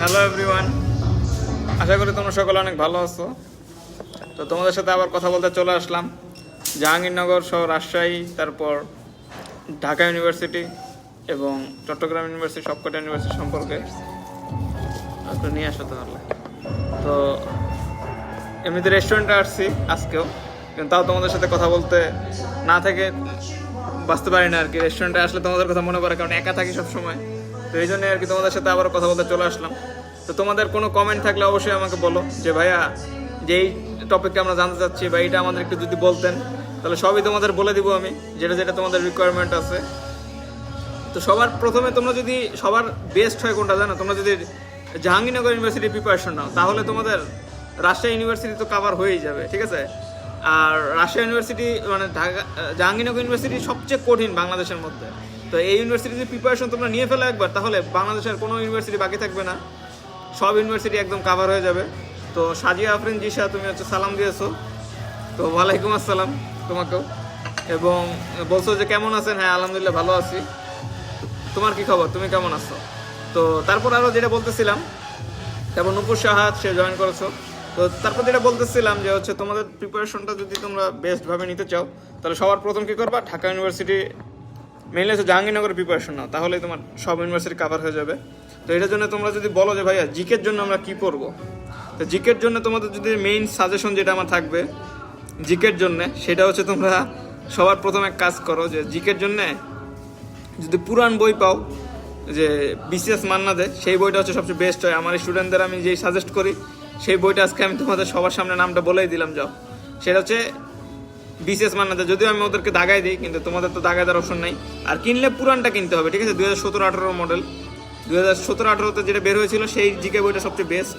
Hello everyone, আশা করি তোমরা সকলে অনেক ভালো আছো। তো তোমাদের সাথে আবার কথা বলতে চলে আসলাম জাহাঙ্গীরনগর সহ রাজশাহী, তারপর ঢাকা ইউনিভার্সিটি এবং চট্টগ্রাম ইউনিভার্সিটি, সবকটা ইউনিভার্সিটি সম্পর্কে নিয়ে আসো তাহলে। তো এমনিতে রেস্টুরেন্টে আসছি আজকেও, কিন্তু তাও তোমাদের সাথে কথা বলতে না থেকে বাঁচতে পারি না আর কি। রেস্টুরেন্টে আসলে তোমাদের কথা মনে পড়ে, কারণ একা থাকি সবসময়। তো এই জন্যই আর কি তোমাদের সাথে আবার কথা বলতে চলে আসলাম। তো তোমাদের কোনো কমেন্ট থাকলে অবশ্যই আমাকে বলো যে ভাইয়া যেই টপিকটা আমরা জানতে চাচ্ছি বা এইটা আমাদের একটু যদি বলতেন, তাহলে সবই তোমাদের বলে দিব আমি, যেটা যেটা তোমাদের রিকোয়ারমেন্ট আছে। তো সবার প্রথমে তোমরা যদি সবার বেস্ট হয় কোনটা জানো, তোমরা যদি জাহাঙ্গীরনগর ইউনিভার্সিটি প্রিপারেশন নাও, তাহলে তোমাদের রাজশাহী ইউনিভার্সিটি তো কভার হয়েই যাবে, ঠিক আছে। আর রাজশাহী ইউনিভার্সিটি মানে ঢাকা জাহাঙ্গীরনগর ইউনিভার্সিটি সবচেয়ে কঠিন বাংলাদেশের মধ্যে। তো এই ইউনিভার্সিটির প্রিপারেশন তোমরা নিয়ে ফেলো একবার, তাহলে বাংলাদেশের কোনো ইউনিভার্সিটি বাকি থাকবে না, সব ইউনিভার্সিটি একদম কভার হয়ে যাবে। তো সাজিয়া আফরিন জিশা, তুমি হচ্ছে সালাম দিয়েছো, তো ওয়ালাইকুম আসসালাম তোমাকেও। এবং বলছো যে কেমন আছেন? হ্যাঁ আলহামদুলিল্লাহ ভালো আছি। তোমার কি খবর, তুমি কেমন আছো? তো তারপর আরও যেটা বলতেছিলাম, তারপর নূপুর সাহাদ সে জয়েন করেছো। তো তারপর যেটা বলতেছিলাম যে হচ্ছে তোমাদের প্রিপারেশনটা যদি তোমরা বেস্টভাবে নিতে চাও, তাহলে সবার প্রথম কী করবা, ঢাকা ইউনিভার্সিটি মেইনলি হচ্ছে জাহাঙ্গীরনগরের প্রিপারেশন নাও, তাহলেই তোমার সব ইউনিভার্সিটি কভার হয়ে যাবে। তো এটার জন্য তোমরা যদি বলো যে ভাইয়া জিকের জন্য আমরা কী করবো, তো জিকের জন্য তোমাদের যদি মেইন সাজেশন যেটা আমার থাকবে জিকের জন্যে, সেটা হচ্ছে তোমরা সবার প্রথমে এক কাজ করো যে জিকের জন্যে যদি পুরান বই পাও, যে বিসিএস মান্না দেয়, সেই বইটা হচ্ছে সবচেয়ে বেস্ট হয়। আমার স্টুডেন্টদের আমি যেই সাজেস্ট করি সেই বইটা আজকে আমি তোমাদের সবার সামনে নামটা বলেই দিলাম, যাও। সেটা হচ্ছে বিসিএস মান্না দেয়, যদিও আমি ওদেরকে দাগাই দিই, কিন্তু তোমাদের তো দাগাই দেওয়ার অপশন নাই। আর কিনলে পুরানটা কিনতে হবে, ঠিক আছে। 2017-18 মডেল, 2017-18তে যেটা বের হয়েছিল সেই জিকে বইটা সবচেয়ে বেস্ট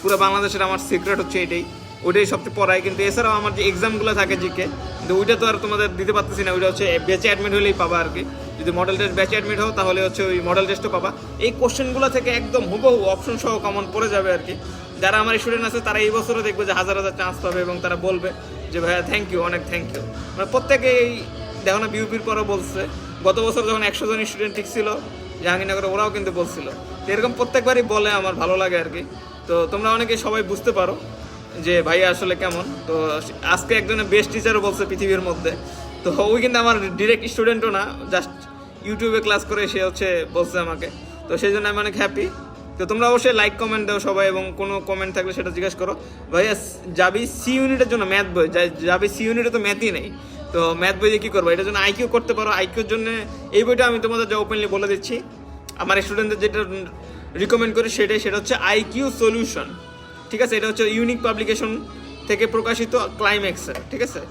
পুরো বাংলাদেশের। আমার সিক্রেট হচ্ছে এটাই, ওইটাই সবচেয়ে পড়াই। কিন্তু এছাড়াও আমার যে এক্সামগুলো থাকে জিকে, কিন্তু ওইটা তো আর তোমাদের দিতে পারতেছি না, ওইটা হচ্ছে ব্যাচে অ্যাডমিট হলেই পাবা আর কি। যদি মডেল টেস্ট ব্যাচে অ্যাডমিট হও, তাহলে হচ্ছে ওই মডেল টেস্টও পাবা। এই কোশ্চেনগুলো থেকে একদম হুবহু অপশন সহ কমন পড়ে যাবে আর কি। যারা আমার স্টুডেন্ট আছে তারা এই বছরও দেখবে যে হাজার হাজার চান্স পাবে, এবং তারা বলবে যে ভাইয়া থ্যাংক ইউ, অনেক থ্যাংক ইউ। মানে প্রত্যেকেই দেখো না, বিউপির পরও বলছে। গত বছর যখন 100 জন স্টুডেন্ট ঠিক ছিল জাহাঙ্গীরনগরে, ওরাও কিন্তু বলছিল। তো এরকম প্রত্যেকবারই বলে, আমার ভালো লাগে আর কি। তো তোমরা অনেকে সবাই বুঝতে পারো যে ভাইয়া আসলে কেমন। তো আজকে একজনের বেস্ট টিচারও বলছে পৃথিবীর মধ্যে। তো ওই কিন্তু আমার ডিরেক্ট স্টুডেন্টও না, জাস্ট ইউটিউবে ক্লাস করে সে হচ্ছে বলছে আমাকে। তো সেই জন্য আমি অনেক হ্যাপি। তো তোমরা অবশ্যই লাইক কমেন্ট দাও সবাই, এবং কোনো কমেন্ট থাকলে সেটা জিজ্ঞেস করো। ভাইয়া যাবি সি ইউনিটের জন্য ম্যাথ বই, যাবি সি ইউনিটে তো ম্যাথই নেই, তো ম্যাথ বই দিয়ে কী করবো? এটার জন্য আইকিউ করতে পারো। আইকিউর জন্য এই বইটা আমি তোমাদের যা ওপেনলি বলে দিচ্ছি, আমার স্টুডেন্টদের যেটা রিকমেন্ড করি সেটা হচ্ছে আইকিউ সলিউশন, ঠিক আছে। এটা হচ্ছে ইউনিক পাবলিকেশন থেকে প্রকাশিত ক্লাইম্যাক্সের, ঠিক আছে।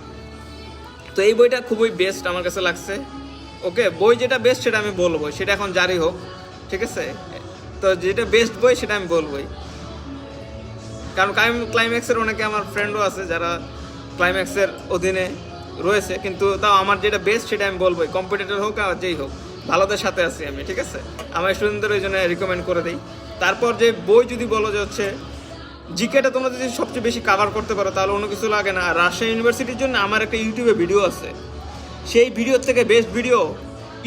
তো এই বইটা খুবই বেস্ট আমার কাছে লাগছে। ওকে, বই যেটা বেস্ট সেটা আমি বলবো, সেটা এখন জারি হোক, ঠিক আছে। তো যেটা বেস্ট বই সেটা আমি বলবোই, কারণ ক্লাইম্যাক্সের অনেকে আমার ফ্রেন্ডও আছে যারা ক্লাইম্যাক্সের অধীনে রয়েছে, কিন্তু তাও আমার যেটা বেস্ট সেটা আমি বলবোই, কম্পিটিটর হোক আর যেই হোক, ভালোদের সাথে আছি আমি, ঠিক আছে। আমার স্টুডেন্টদের ওই জন্য রিকমেন্ড করে দিই। তারপর যে বই যদি বলো যে হচ্ছে জিকেটা তোমরা যদি সবচেয়ে বেশি কভার করতে পারো, তাহলে অন্য কিছু লাগে না। আর রাজশাহী ইউনিভার্সিটির জন্য আমার একটা ইউটিউবে ভিডিও আছে, সেই ভিডিওর থেকে বেস্ট ভিডিও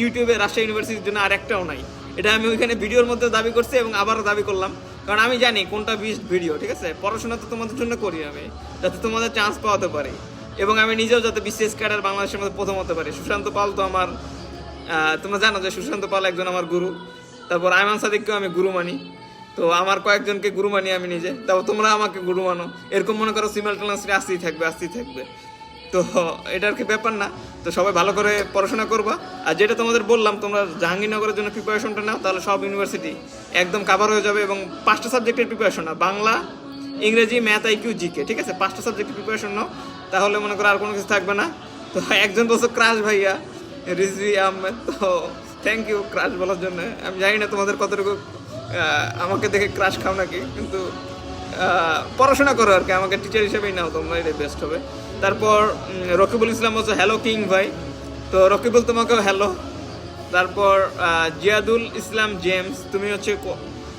ইউটিউবে রাজশাহী ইউনিভার্সিটির জন্য আর একটাও নাই। এটা আমি ওইখানে ভিডিওর মধ্যে দাবি করছি এবং আবারও দাবি করলাম, কারণ আমি জানি কোনটা বেস্ট ভিডিও, ঠিক আছে। পড়াশোনা তো তোমাদের জন্য করি আমি, যাতে তোমাদের চান্স পাওয়াতে পারি, এবং আমি নিজেও যাতে বিসিএস ক্যাডার বাংলাদেশের মধ্যে প্রথম হতে পারি। সুশান্ত পাল তো আমার, তোমরা জানো যে সুশান্ত পাল একজন আমার গুরু। তারপর আইমান সাদিককেও আমি গুরু মানি। তো আমার কয়েকজনকে গুরু মানি আমি নিজে, তারপর তোমরা আমাকে গুরু মানো। এরকম মনে করো সিমালটেনিয়াসলি আসতেই থাকবে। তো এটা আর কি ব্যাপার না। তো সবাই ভালো করে পড়াশোনা করবা। আর যেটা তোমাদের বললাম, তোমরা জাহাঙ্গীরনগরের জন্য প্রিপারেশনটা নাও, তাহলে সব ইউনিভার্সিটি একদম কভার হয়ে যাবে। এবং 5টা সাবজেক্টের প্রিপারেশন নাও, বাংলা, ইংরেজি, ম্যাথ, আইকিউ, জিকে, ঠিক আছে। 5টা সাবজেক্টের প্রিপারেশন নাও, তাহলে মনে করো আর কোনো কিছু থাকবে না। তো একজন বলছো ক্রাশ ভাইয়া, রিজভি আহমেদ, তো থ্যাংক ইউ ক্রাশ বলার জন্য। আমি জানি না তোমাদের কতটুকু আমাকে দেখে ক্রাশ খাও নাকি, কিন্তু পড়াশোনা করো আর কি, আমাকে টিচার হিসেবেই নাও তোমরা, এটাই বেস্ট হবে। তারপর রকিবুল ইসলাম বলছো হ্যালো কিং ভাই, তো রকিবুল তোমাকেও হ্যালো। তারপর জিয়াদুল ইসলাম জেমস, তুমি হচ্ছে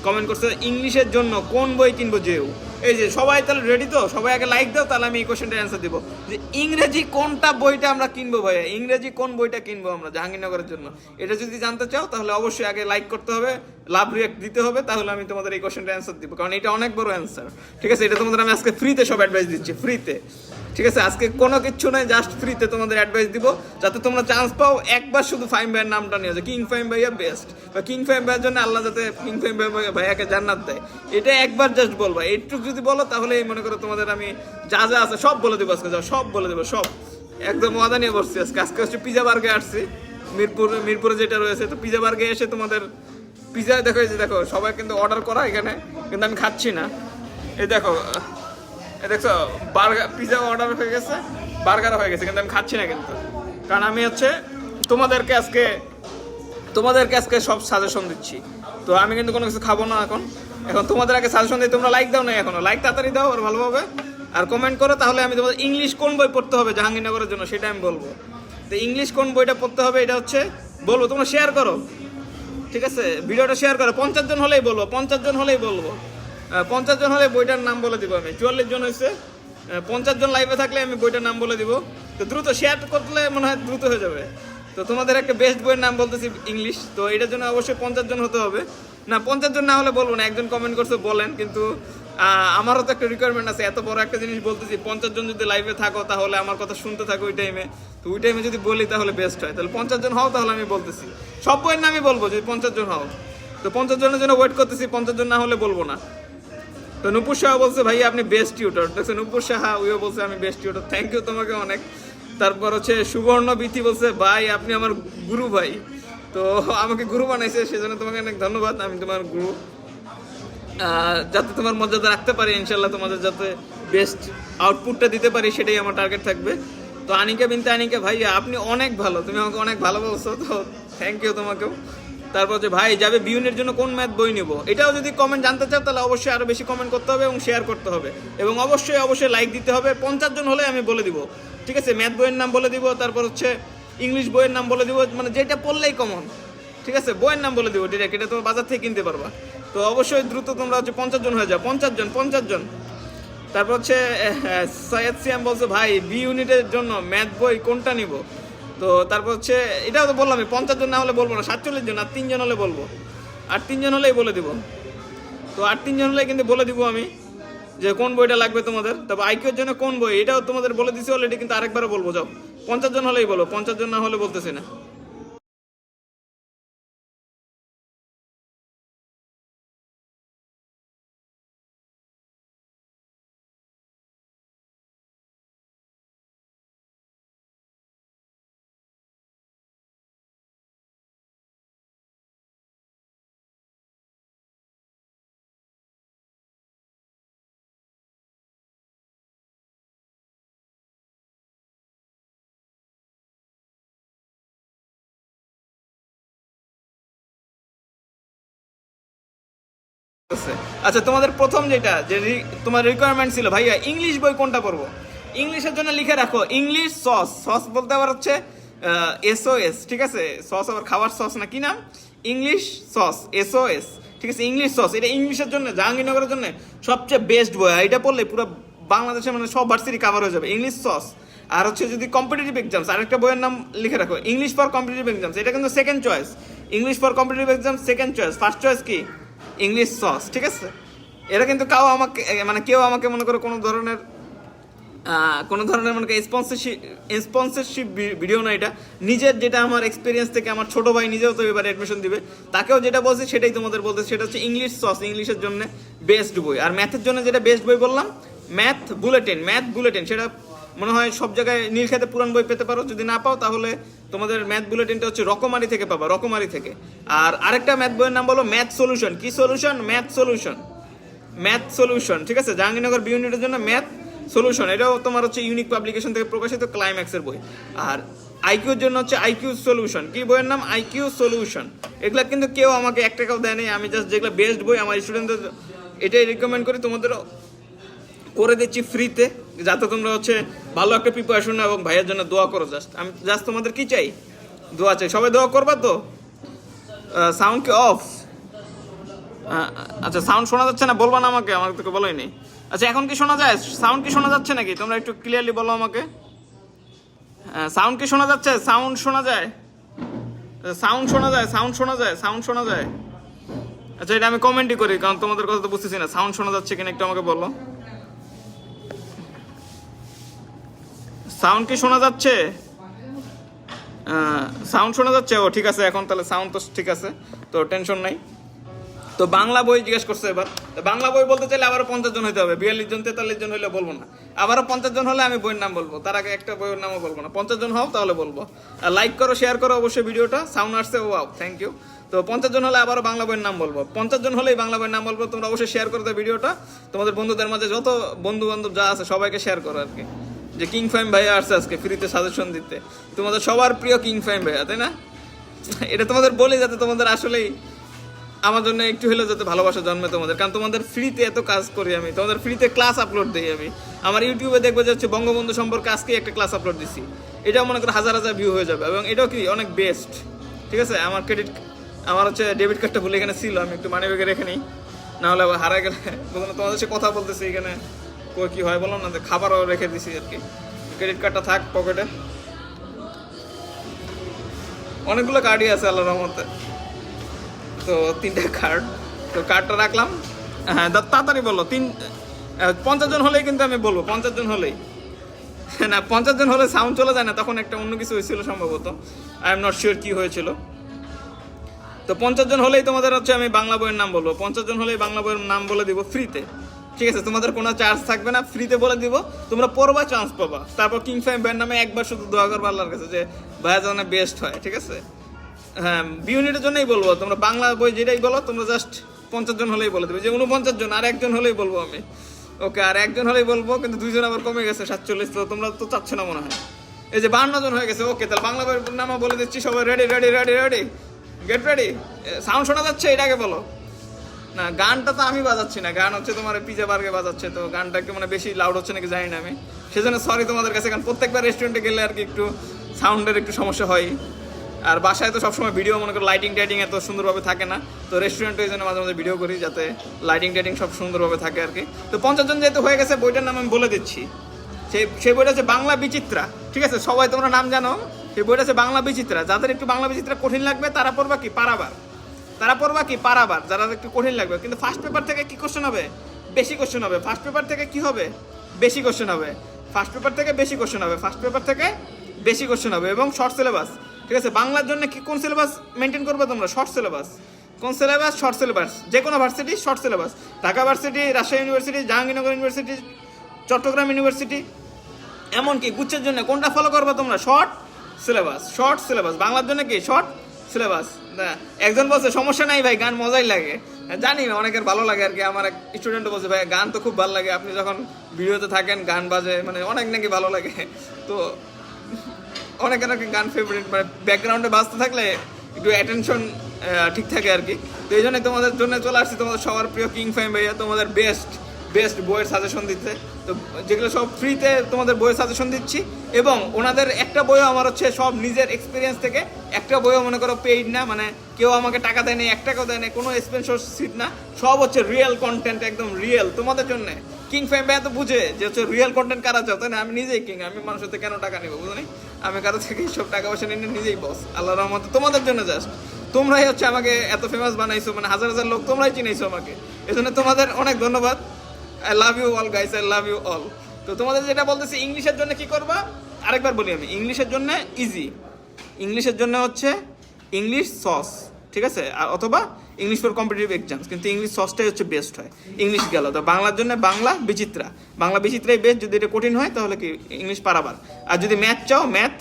কমেন্ট করছো ইংলিশের জন্য কোন বই কিনবো যেও। এই যে সবাই তাহলে রেডি তো, সবাই আগে লাইক দাও, তাহলে আমি এই কোশ্চেনটার অ্যান্সার দিব যে ইংরেজি কোনটা বইটা আমরা কিনবো ভাইয়া, ইংরেজি কোন বইটা কিনবো আমরা জাহাঙ্গীরনগরের জন্য। এটা যদি জানতে চাও তাহলে অবশ্যই আগে লাইক করতে হবে, লাভ রিয়াক্ট দিতে হবে, তাহলে আমি তোমাদের এই কোশ্চেনটার অ্যান্সার দিব, কারণ এটা অনেক বড় অ্যান্সার। ঠিক আছে, এটা তোমাদের আমি আজকে ফ্রিতে সব অ্যাডভাইস দিচ্ছি, ফ্রিতে। ঠিক আছে, আজকে কোনো কিচ্ছু নাই, জাস্ট ফ্রিতে তোমাদের অ্যাডভাইস দিব, যাতে তোমরা চান্স পাও। একবার শুধু ফাহিম ভাইয়ের নামটা নিয়ে যে কিং ফাহিম ভাইয়া বেস্ট, বা কিং ফাহিম ভাইয়ের জন্য আল্লাহ যাতে কিং ফাহিম ভাইয়াকে জান্নাত দেয়, এটা একবার জাস্ট বলবা। এইটুকু যদি বলো তাহলে মনে করো তোমাদের আমি যা যা আছে সব বলে দেবো আজকে, যাও সব বলে দেবো, সব একদম ওয়াদা নিয়ে বসছি আজকে। আজকে হচ্ছে পিজা বার্গে আসছি, মিরপুরে যেটা রয়েছে, তো পিজা বার্গে এসে তোমাদের পিজা দেখো, এই যে দেখো সবাই কিন্তু অর্ডার করা এখানে, কিন্তু আমি খাচ্ছি না। এই দেখো, দেখছো বার্গার, পিজা অর্ডার হয়ে গেছে, বার্গার হয়ে গেছে, কিন্তু আমি খাচ্ছি না কিন্তু, কারণ আমি হচ্ছে তোমাদেরকে আজকে সব সাজেশন দিচ্ছি। তো আমি কিন্তু কোনো কিছু খাবো না এখন তোমাদের আগে সাজেশন দিই। তোমরা লাইক দাও না এখনো, লাইক তাড়াতাড়ি দাও আর ভালোভাবে, আর কমেন্ট করো, তাহলে আমি তোমাদের ইংলিশ কোন বই পড়তে হবে জাহাঙ্গীরনগরের জন্য সেটা আমি বলবো। তো ইংলিশ কোন বইটা পড়তে হবে এটা হচ্ছে বলবো, তোমরা শেয়ার করো। ঠিক আছে, ভিডিওটা শেয়ার করো, 50 জন হলেই বলবো, 50 জন হলেই বলবো, 50 জন হলে বইটার নাম বলে দিব আমি। 44 জন হয়েছে, 50 জন লাইভে থাকলে আমি বইটার নাম বলে দিব। তো দ্রুত শেয়ার করলে মনে হয় দ্রুত হয়ে যাবে। তো তোমাদের একটা বেস্ট বইয়ের নাম বলতেছি ইংলিশ, তো এটার জন্য অবশ্যই 50 জন হতে হবে। না 50 জন না হলে বলবো না, একজন কমেন্ট করছে বলেন, কিন্তু আমারও তো একটা রিকোয়ারমেন্ট আছে, এত বড় একটা জিনিস বলতেছি, 50 জন যদি লাইভে থাকো তাহলে আমার কথা শুনতে থাকো ওই টাইমে, তো ওই টাইমে যদি বলি তাহলে বেস্ট হয়। তাহলে 50 জন হও, তাহলে আমি বলতেছি সব বইয়ের নামই বলবো যদি 50 জন হও। তো 50 জনের জন্য ওয়েট করতেছি, 50 জন না হলে বলবো না। তো নূপুর সাহা বলছে ভাই আপনি বেস্ট টিউটর, দেখছো নূপুর সাহা ওইও বলছে আমি বেস্ট টিউটর, থ্যাংক ইউ তোমাকে অনেক। তারপর হচ্ছে সুবর্ণ বিথি বলছে ভাই আপনি আমার গুরু ভাই, তো আমাকে গুরু বানাইছে সেজন্য তোমাকে অনেক ধন্যবাদ, আমি তোমার গুরু। যাতে তোমার মর্যাদা রাখতে পারি ইনশাল্লাহ, তোমাদের যাতে বেস্ট আউটপুটটা দিতে পারি সেটাই আমার টার্গেট থাকবে। তো আনিকা বিনতে আনিকা ভাই আপনি অনেক ভালো, তুমি আমাকে অনেক ভালো বলছো, তো থ্যাংক ইউ তোমাকেও। তারপর যে ভাই যাবে বিউনের জন্য কোন ম্যাথ বই নিব, এটাও যদি কমেন্ট জানতে চাও তাহলে অবশ্যই আরও বেশি কমেন্ট করতে হবে এবং শেয়ার করতে হবে, এবং অবশ্যই লাইক দিতে হবে। 50 জন হলে আমি বলে দিব, ঠিক আছে, ম্যাথ বইয়ের নাম বলে দিব, তারপর হচ্ছে ইংলিশ বইয়ের নাম বলে দিব, মানে যেটা পড়লেই কমন, ঠিক আছে, বইয়ের নাম বলে দিব ডিরেক্ট, এটা তোমার বাজার থেকে কিনতে পারবা। তো অবশ্যই দ্রুত তোমরা হচ্ছে 50 জন হয়ে যাও, 50 জন। তারপর হচ্ছে সৈয়দ সিয়াম বলছে ভাই বি ইউনিটের জন্য ম্যাথ বই কোনটা নিব। তো তারপর হচ্ছে এটাও তো বললাম, 50 জন না হলে বলবো না, 47 জন, আর 3 জন হলে বলবো, আর 3 জন হলেই বলে দিব। তো আর 3 জন হলে কিন্তু বলে দিব আমি যে কোন বইটা লাগবে তোমাদের। তবে আইকিউর জন্য কোন বই এটাও তোমাদের বলে দিছি অলরেডি, কিন্তু আরেকবারও বলবো, যাও 50 জন হলেই বলো, 50 জন না হলে বলতেছি না। আচ্ছা তোমাদের প্রথম যেটা যে তোমার রিকোয়ারমেন্ট ছিল ভাইয়া ইংলিশ বই কোনটা পড়বো, ইংলিশের জন্য লিখে রাখো ইংলিশ সস বলতে আবার হচ্ছে SOS, ঠিক আছে, সস আবার খাবার সস না, কি নাম, ইংলিশ সস SOS, ঠিক আছে, ইংলিশ সস, এটা ইংলিশের জন্য জাহাঙ্গীরনগরের জন্য সবচেয়ে বেস্ট বই, এটা পড়লে পুরো বাংলাদেশে মানে সব ভার্সিটি কাভার হয়ে যাবে, ইংলিশ সস। আর হচ্ছে যদি কম্পিটিটিভ এক্সামস, আরেকটা বইয়ের নাম লিখে রাখো ইংলিশ ফর কম্পিটিটিভ এক্সামস, এটা কিন্তু second choice, English for competitive exams second choice, first choice কি ইংলিশ সস, ঠিক আছে। এটা কিন্তু কেউ আমাকে মনে করো কোনো ধরনের মনে করো স্পন্সরশিপ ভিডিও না, এটা নিজের যেটা আমার এক্সপিরিয়েন্স থেকে, আমার ছোট ভাই নিজেও তো এবার অ্যাডমিশন দিবে, তাকেও যেটা বলছি সেটাই তোমাদের বলতে, সেটা হচ্ছে ইংলিশ সস, ইংলিশের জন্য বেস্ট বই। আর ম্যাথের জন্য যেটা বেস্ট বই বললাম ম্যাথ বুলেটিন, সেটা মনে হয় সব জায়গায় নীলক্ষেতে পুরান বই পেতে পারো, যদি না পাও তাহলে তোমাদের ম্যাথ বুলেটিনটা হচ্ছে রকমারি থেকে পাবা, রকমারি থেকে। আর আরেকটা ম্যাথ বইয়ের নাম বলো ম্যাথ সলিউশন, কি সলিউশন, ম্যাথ সলিউশন, ঠিক আছে, জাহাঙ্গীরনগর বি ইউনিটের জন্য ম্যাথ সলিউশন, এটাও তোমার হচ্ছে ইউনিক পাবলিকেশন থেকে প্রকাশিত ক্লাইম্যাক্সের বই। আর আইকিউর জন্য হচ্ছে আইকিউ সলিউশন, কি বইয়ের নাম আইকিউ সলিউশন। এগুলা কিন্তু কেউ আমাকে 1 টাকাও দেয়নি, আমি জাস্ট যেগুলো বেস্ট বই আমার স্টুডেন্টদের এটাই রিকমেন্ড করি, তোমাদেরও করে দিচ্ছি ফ্রিতে, যাতে তোমরা হচ্ছে ভালো একটা প্রিপারেশন নাও এবং ভাইয়ের জন্য দোয়া করো। আমি জাস্ট তোমাদের কি চাই, দোয়া চাই, সবাই দোয়া করবা তো। সাউন্ড কি অফ? আচ্ছা সাউন্ড শোনা যাচ্ছে না, বলবা না আমাকে, আমার তোকে বলাই নেই। আচ্ছা এখন কি শোনা যায়? সাউন্ড কি শোনা যাচ্ছে নাকি? তোমরা একটু ক্লিয়ারলি বলো আমাকে। সাউন্ড কি শোনা যাচ্ছে? সাউন্ড শোনা যায়? সাউন্ড শোনা যায়? সাউন্ড শোনা যায়? সাউন্ড শোনা যায়? আচ্ছা এটা আমি কমেন্টই করি, কারণ তোমাদের কথা তো বুঝতেছি না। সাউন্ড শোনা যাচ্ছে কিনা একটু আমাকে বলো। সাউন্ড কি শোনা যাচ্ছে? সাউন্ড শোনা যাচ্ছে? ও ঠিক আছে, এখন তাহলে সাউন্ড তো ঠিক আছে, তো টেনশন নাই। তো বাংলা বই জিজ্ঞেস করছে এবার। বাংলা বই বলতে চাইলে আবারও 50 জন হইতে হবে। 42 জন 43 জন হইলে বলবো না। আবারও 50 জন হলে আমি বইয়ের নাম বলবো, তার আগে একটা বইয়ের নামও বলবো না। 50 জন হও তাহলে বলবো। আর লাইক করো, শেয়ার করো অবশ্যই ভিডিওটা। সাউন্ড আসছে, ওয়াও থ্যাংক ইউ। তো 50 জন হলে আবারও বাংলা বইয়ের নাম বলবো। 50 জন হলেই বাংলা বইয়ের নাম বলবো। তোমরা অবশ্যই শেয়ার করো ভিডিওটা, তোমাদের বন্ধুদের মাঝে যত বন্ধু বান্ধব যা আছে সবাইকে শেয়ার করো আর কি। যে কিং ফাইম ভাইয়া আসছে আজকে ফ্রিতে সাজেশন দিতে, তোমাদের সবার প্রিয় কিং ফাইম ভাইয়া, তাই না? এটা তোমাদের বলি যাতে তোমাদের আসলেই আমার জন্য একটু হলেও যাতে ভালোবাসা জন্মে তোমাদের, কারণ তোমাদের ফ্রিতে এত কাজ করি আমি, তোমাদের ফ্রিতে ক্লাস আপলোড দিই আমি। আমার ইউটিউবে দেখবে যে হচ্ছে বঙ্গবন্ধু সম্পর্কে আজকে একটা ক্লাস আপলোড দিছি, এটাও মনে করো হাজার হাজার ভিউ হয়ে যাবে, এবং এটাও কি অনেক বেস্ট। ঠিক আছে, আমার হচ্ছে ডেবিট কার্ডটা ভুলে এখানে ছিল, আমি একটু মানি ব্যাগে রেখে নিই, নাহলে আবার হারা গেলে তোমাদের সাথে কথা বলতেছি এখানে কি হয় বললাম না, খাবারও রেখে দিছি আর কি। ক্রেডিট কার্ডটা থাক পকেটে, অনেকগুলো কার্ডই আছে আল্লাহর রহমতে। তো 3টা কার্ড, তো কার্ডটা রাখলাম। হ্যাঁ তাড়াতাড়ি বলো। 50 জন হলেই কিন্তু আমি বলবো, 50 জন হলেই না, 50 জন হলে সাউন্ড চলে যায় না, তখন একটা অন্য কিছু হয়েছিল সম্ভবত, আই এম নট শিওর কি হয়েছিল। তো 50 জন হলেই তোমাদের হচ্ছে আমি বাংলা বইয়ের নাম বলবো। 50 জন হলেই বাংলা বইয়ের নাম বলে দিব ফ্রিতে। ঠিক আছে, তোমাদের কোনো চার্জ থাকবে না, ফ্রিতে বলে দিব, তোমরা পড়বা, চান্স পাবা। তারপর কিং ফাইম ব্যান্ড নামে একবার শুধু দোয়া করবা আল্লাহর কাছে যে ভাইয়া যেন বেস্ট হয়। ঠিক আছে, হ্যাঁ বি ইউনিটের জন্যই বলবো, তোমরা বাংলা বই যেটাই বলো তোমরা জাস্ট 50 জন হলেই বলে দেবে। যে 49 জন, আর একজন হলেই বলবো আমি। ওকে, আর একজন হলেই বলবো, কিন্তু 2 জন আবার কমে গেছে 47, তো তোমরা তো চাচ্ছ না মনে হয়। এই যে 52 জন হয়ে গেছে। ওকে, তাহলে বাংলা বইয়ের নামও বলে দিচ্ছি, সবাই ready ready ready ready, get ready. Sound শোনা যাচ্ছে? এটাকে বলো না। গানটা তো আমি বাজাচ্ছি না, গান হচ্ছে তোমার পিজা বার্গে বাজাচ্ছে, তো গানটা একটু মানে বেশি লাউড হচ্ছে নাকি জানি না আমি, সেজন্য সরি তোমাদের কাছে। কারণ প্রত্যেকবার রেস্টুরেন্টে গেলে আর কি একটু সাউন্ডের একটু সমস্যা হয়, আর বাসায় তো সবসময় ভিডিও মনে করো লাইটিং টাইটিং এত সুন্দরভাবে থাকে না, তো রেস্টুরেন্টে এই জন্য মাঝে মাঝে ভিডিও করি যাতে লাইটিং টাইটিং সব সুন্দরভাবে থাকে আর কি। তো 50 জন যেহেতু হয়ে গেছে, বইটার নাম আমি বলে দিচ্ছি। সেই বইটা হচ্ছে বাংলা বিচিত্রা। ঠিক আছে, সবাই তোমরা নাম জানো, সেই বইটা হচ্ছে বাংলা বিচিত্রা। যাদের একটু বাংলা বিচিত্রা কঠিন লাগবে তারা পড়বা কি পারাবার, যারা একটু কঠিন লাগবে। কিন্তু ফার্স্ট পেপার থেকে কি কোশ্চেন হবে? বেশি কোশ্চেন হবে। ফার্স্ট পেপার থেকে কি হবে? বেশি কোশ্চেন হবে। ফার্স্ট পেপার থেকে বেশি কোশ্চেন হবে। ফার্স্ট পেপার থেকে বেশি কোশ্চেন হবে, এবং শর্ট সিলেবাস। ঠিক আছে, বাংলার জন্য কি কোন সিলেবাস মেনটেন করবে তোমরা? Short syllabus. কোন সিলেবাস? Short syllabus. যে কোনো varsity short syllabus. Dhaka varsity, Rajshahi university, Jahangirnagar university, Chattogram university, এমনকি গুচ্ছের জন্য কোনটা ফলো করবে তোমরা? Short syllabus. শর্ট সিলেবাস বাংলার জন্য কি? Short syllabus. একজন বলছে সমস্যা নাই ভাই, গান মজাই লাগে। জানি না, অনেকের ভালো লাগে আর কি। আমার এক স্টুডেন্টও বলছে ভাই গান তো খুব ভালো লাগে, আপনি যখন ভিডিওতে থাকেন গান বাজে, মানে অনেক নাকি ভালো লাগে। তো অনেকের নাকি গান ফেভারিট, মানে ব্যাকগ্রাউন্ডে বাজতে থাকলে একটু অ্যাটেনশন ঠিক থাকে আর কি। তো এই জন্যই তোমাদের জন্য চলে আসছি, তোমাদের সবার প্রিয় কিং ফাইম ভাইয়া, তোমাদের বেস্ট বইয়ের সাজেশন দিতে। তো যেগুলো সব ফ্রিতে তোমাদের বইয়ের সাজেশন দিচ্ছি, এবং ওনাদের একটা বইও আমার হচ্ছে সব নিজের এক্সপিরিয়েন্স থেকে, একটা বইও মনে করো পেইড না, মানে কেউ আমাকে টাকা দেয়নি, 1 টাকাও দেয়নি, কোনো স্পন্সরশিপ না, সব হচ্ছে রিয়েল কন্টেন্ট, একদম রিয়েল তোমাদের জন্য। কিং ফাইম ভাইয়া তো বুঝে যে হচ্ছে রিয়েল কন্টেন্ট কারা চাও, তাই না? আমি নিজেই কিং, আমি মানুষের থেকে কেন টাকা নেবো, বুঝলি? আমি কারো থেকে সব টাকা পয়সা নিয়ে নিজেই বস, আল্লাহর রহমতে তোমাদের জন্য জাস্ট। তোমরাই হচ্ছে আমাকে এত ফেমাস বানাইছো, মানে হাজার হাজার লোক তোমরাই চিনাইছো আমাকে, এই জন্য তোমাদের অনেক ধন্যবাদ। I love you all guys, I love you all. তো তোমাদের যেটা বলতেছি, ইংলিশের জন্য কি করবা আরেকবার বলি আমি। ইংলিশের জন্য ইজি, ইংলিশের জন্য হচ্ছে ইংলিশ সস, ঠিক আছে, অথবা ইংলিশ ফর কম্পিটিটিভ এক্সামস, কিন্তু ইংলিশ সসটাই হচ্ছে বেস্ট হয়। ইংলিশ গেল, তো বাংলার জন্য বাংলা বিচিত্রাই বেস্ট। যদি এটা কঠিন হয় তাহলে কি ইংলিশ পারাবার। আর যদি ম্যাথ চাও, ম্যাথ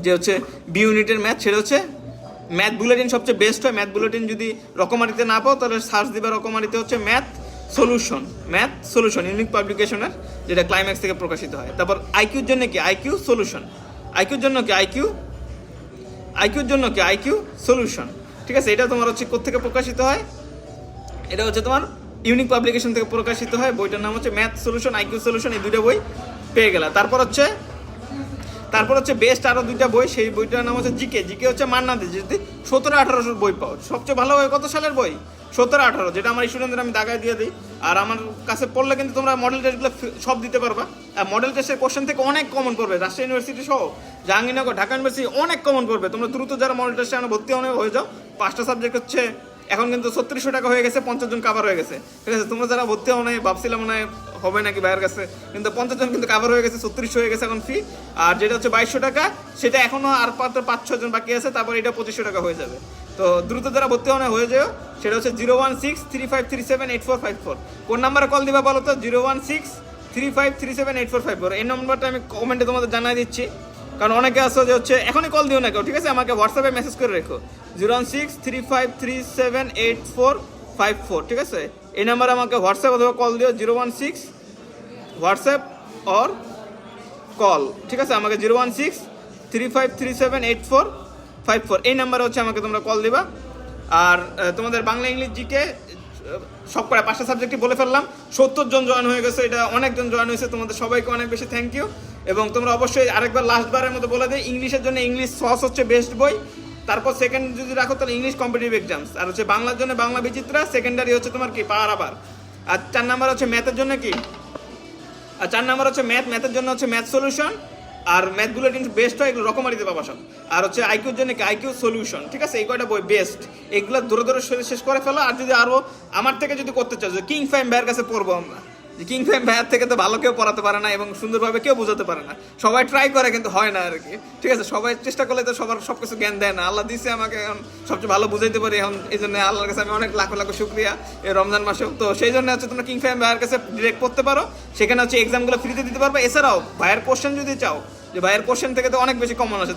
যে হচ্ছে বি ইউনিটের ম্যাথ, সেটা হচ্ছে ম্যাথ বুলেটিন সবচেয়ে বেস্ট হয়। ম্যাথ বুলেটিন যদি রকমারিতে না পাও তাহলে সার্চ দিবা, রকমারিতে হচ্ছে ম্যাথ সলিউশন ইউনিক পাবলিকেশনের, যেটা ক্লাইম্যাক্স থেকে প্রকাশিত হয়। তারপর আইকিউর জন্য কি? IQ solution solution. ঠিক আছে, এটা তোমার হচ্ছে কোথা থেকে প্রকাশিত হয়? এটা হচ্ছে তোমার ইউনিক পাবলিকেশন থেকে প্রকাশিত হয়। বইটার নাম হচ্ছে ম্যাথ সলিউশন, আইকিউ সলিউশন, এই 2টা বই পেয়ে গেলে। তারপর হচ্ছে তারপর হচ্ছে বেস্ট আরও 2টা বই, সেই বইটার নাম হচ্ছে জিকে। জিকে হচ্ছে মান্নাতে, যদি 17-18 বই পাও। সবচেয়ে ভালো হয় কত সালের বই? 17-18, যেটা আমার স্টুডেন্টদের আমি দাগায় দিয়ে দিই। আর আমার কাছে পড়লে কিন্তু তোমরা মডেল টেস্টগুলো সব দিতে পারবা। আর মডেল টেস্টের কোশ্চেন থেকে অনেক কমন করবে, রাজশাহী ইউনিভার্সিটি সহ জাহাঙ্গীরনগর, ঢাকা ইউনিভার্সিটি অনেক কমন করবে। তোমরা দ্রুত যারা মডেল টেস্টে ভর্তি হয়ে যাও। 5টা সাবজেক্ট হচ্ছে এখন কিন্তু 3600 টাকা হয়ে গেছে, 50 জন কাভার হয়ে গেছে, ঠিক আছে? তোমরা যারা ভর্তি হও নাই, ভাবছিলাম মনে হয় হবে নাকি ভাইয়ের কাছে, কিন্তু 50 জন কিন্তু কাভার হয়ে গেছে, 3600 হয়ে গেছে এখন ফি। আর যেটা হচ্ছে 2200 টাকা, সেটা এখনো আর 5-6 জন বাকি আছে, তারপর এটা 2500 টাকা হয়ে যাবে। তো দ্রুত যারা ভর্তি হয়ে যাও। সেটা হচ্ছে 01635378454। কোন নাম্বারে কল দিবা বলো তো? 01635378454। এই নম্বরটা আমি কমেন্টে তোমাদের জানাই দিচ্ছি, কারণ অনেকে আসো যে হচ্ছে এখনই কল দিও না কেউ, ঠিক আছে? আমাকে হোয়াটসঅ্যাপে মেসেজ করে রেখো 01635378454, ঠিক আছে? এই নাম্বারে আমাকে হোয়াটসঅ্যাপ অথবা কল দিও 016 হোয়াটসঅ্যাপ অর কল, ঠিক আছে? আমাকে 01635378454 এই নাম্বারে হচ্ছে আমাকে তোমরা কল দিবা। আর তোমাদের বাংলা ইংলিশ জিকে সব করে 5টা সাবজেক্টই বলে ফেললাম। 70 জন জয়েন হয়ে গেছে, এটা অনেকজন জয়েন হয়েছে, তোমাদের সবাইকে অনেক বেশি থ্যাংক ইউ। এবং তোমরা অবশ্যই আরেকবার লাস্টবারের মতো বলে দিই, ইংলিশের জন্য ইংলিশ সস হচ্ছে বেস্ট বই, তারপর সেকেন্ড যদি রাখো তাহলে ইংলিশ কম্পিটিটিভ এক্সামস, আর হচ্ছে বাংলার জন্য বাংলা বিচিত্রা, সেকেন্ডারি হচ্ছে তোমার কি পারাবার, আর 4 নাম্বার হচ্ছে ম্যাথের জন্য কি, আর 4 নাম্বার হচ্ছে ম্যাথের জন্য হচ্ছে ম্যাথ সলিউশন, আর ম্যাথ বুলেটিন বেস্ট হয়, এগুলো রকমারিতে পাবা সব। আর হচ্ছে আইকিউর জন্য কি আইকিউ সলিউশন, ঠিক আছে? এই কয়টা বই বেস্ট, এগুলো ধরে ধরে শেষ করে ফেলো। আর যদি আরও আমার থেকে যদি করতে চাও, যে কিং ফাইম ভাইয়ের কাছে পড়বো আমরা, যে কিং ফাইম ভাইয়ের থেকে তো ভালো কেউ পড়াতে পারে না এবং সুন্দরভাবে কেউ বোঝাতে পারে না। সবাই ট্রাই করে কিন্তু হয় না আর কি, ঠিক আছে? সবাই চেষ্টা করলে তো সবার সব কিছু জ্ঞান দেয় না। আল্লাহ দিচ্ছে আমাকে এখন সবচেয়ে ভালো বুঝাইতে পারি এখন, এই জন্য আল্লাহর কাছে আমি অনেক লাখো লাখো শুক্রিয়া এই রমজান মাসেও। তো সেই জন্য হচ্ছে তোমরা কিং ফাইম ভাইয়ের কাছে ডিরেক্ট পড়তে পারো, সেখানে হচ্ছে এক্সামগুলো ফ্রিতে দিতে পারবে। এছাড়াও ভাইয়ের কোশ্চেন যদি চাও, যে ভাইয়ের কোশ্চেন থেকে তো অনেক বেশি কমন আছে,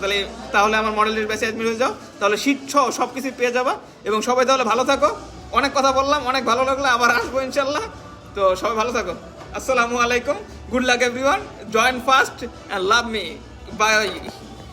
তাহলে আমার মডেলের ব্যাচে অ্যাডমিট হয়ে যাও, তাহলে শীট সহ সব কিছু পেয়ে যাবা। এবং সবাই তাহলে ভালো থাকো, অনেক কথা বললাম, অনেক ভালো লাগলো, আবার আসবো ইনশাল্লাহ। তো সবাই ভালো থাকো, আসসালামু আলাইকুম, good luck everyone, join fast and love me, by.